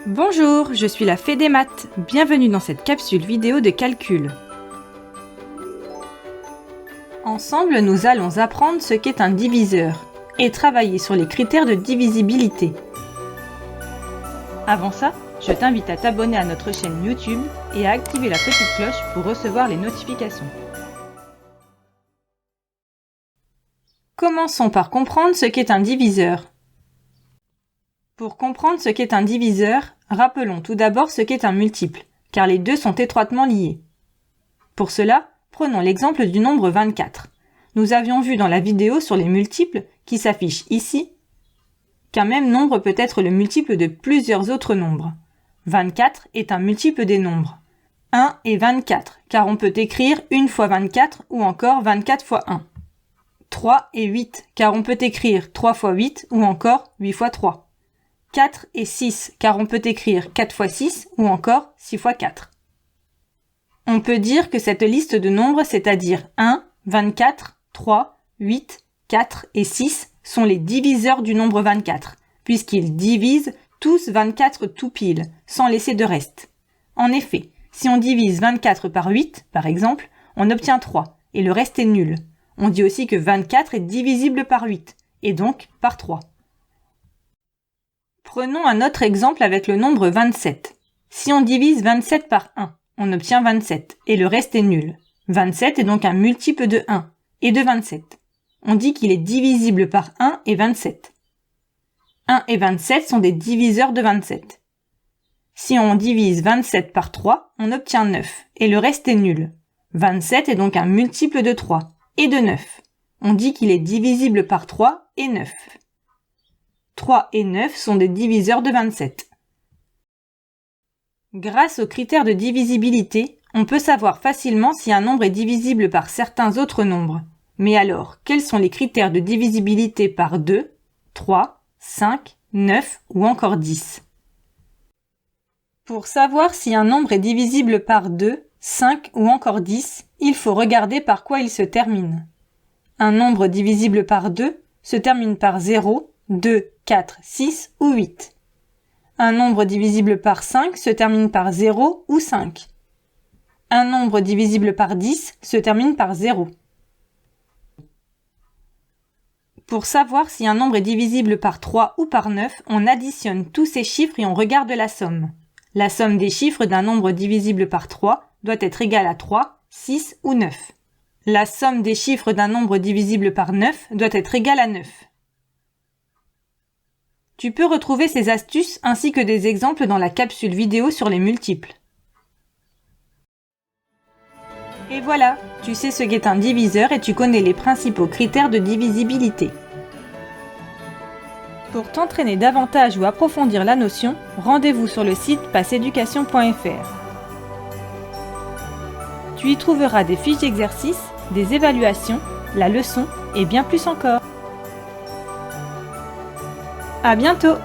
Bonjour, je suis la Fée des maths. Bienvenue dans cette capsule vidéo de calcul. Ensemble, nous allons apprendre ce qu'est un diviseur et travailler sur les critères de divisibilité. Avant ça, je t'invite à t'abonner à notre chaîne YouTube et à activer la petite cloche pour recevoir les notifications. Commençons par comprendre ce qu'est un diviseur. Pour comprendre ce qu'est un diviseur, rappelons tout d'abord ce qu'est un multiple, car les deux sont étroitement liés. Pour cela, prenons l'exemple du nombre 24. Nous avions vu dans la vidéo sur les multiples, qui s'affichent ici, qu'un même nombre peut être le multiple de plusieurs autres nombres. 24 est un multiple des nombres. 1 est 24, car on peut écrire 1 fois 24 ou encore 24 fois 1. 3 est 8, car on peut écrire 3 fois 8 ou encore 8 fois 3. 4 et 6, car on peut écrire 4 fois 6 ou encore 6 fois 4. On peut dire que cette liste de nombres, c'est-à-dire 1, 24, 3, 8, 4 et 6, sont les diviseurs du nombre 24, puisqu'ils divisent tous 24 tout pile, sans laisser de reste. En effet, si on divise 24 par 8, par exemple, on obtient 3, et le reste est nul. On dit aussi que 24 est divisible par 8, et donc par 3. Prenons un autre exemple avec le nombre 27. Si on divise 27 par 1, on obtient 27, et le reste est nul. 27 est donc un multiple de 1 et de 27. On dit qu'il est divisible par 1 et 27. 1 et 27 sont des diviseurs de 27. Si on divise 27 par 3, on obtient 9, et le reste est nul. 27 est donc un multiple de 3 et de 9. On dit qu'il est divisible par 3 et 9. 3 et 9 sont des diviseurs de 27. Grâce aux critères de divisibilité, on peut savoir facilement si un nombre est divisible par certains autres nombres. Mais alors, quels sont les critères de divisibilité par 2, 3, 5, 9 ou encore 10 ? Pour savoir si un nombre est divisible par 2, 5 ou encore 10, il faut regarder par quoi il se termine. Un nombre divisible par 2 se termine par 0, 2, 4, 6 ou 8. Un nombre divisible par 5 se termine par 0 ou 5. Un nombre divisible par 10 se termine par 0. Pour savoir si un nombre est divisible par 3 ou par 9, on additionne tous ces chiffres et on regarde la somme. La somme des chiffres d'un nombre divisible par 3 doit être égale à 3, 6 ou 9. La somme des chiffres d'un nombre divisible par 9 doit être égale à 9. Tu peux retrouver ces astuces ainsi que des exemples dans la capsule vidéo sur les multiples. Et voilà, tu sais ce qu'est un diviseur et tu connais les principaux critères de divisibilité. Pour t'entraîner davantage ou approfondir la notion, rendez-vous sur le site passeeducation.fr. Tu y trouveras des fiches d'exercices, des évaluations, la leçon et bien plus encore. À bientôt!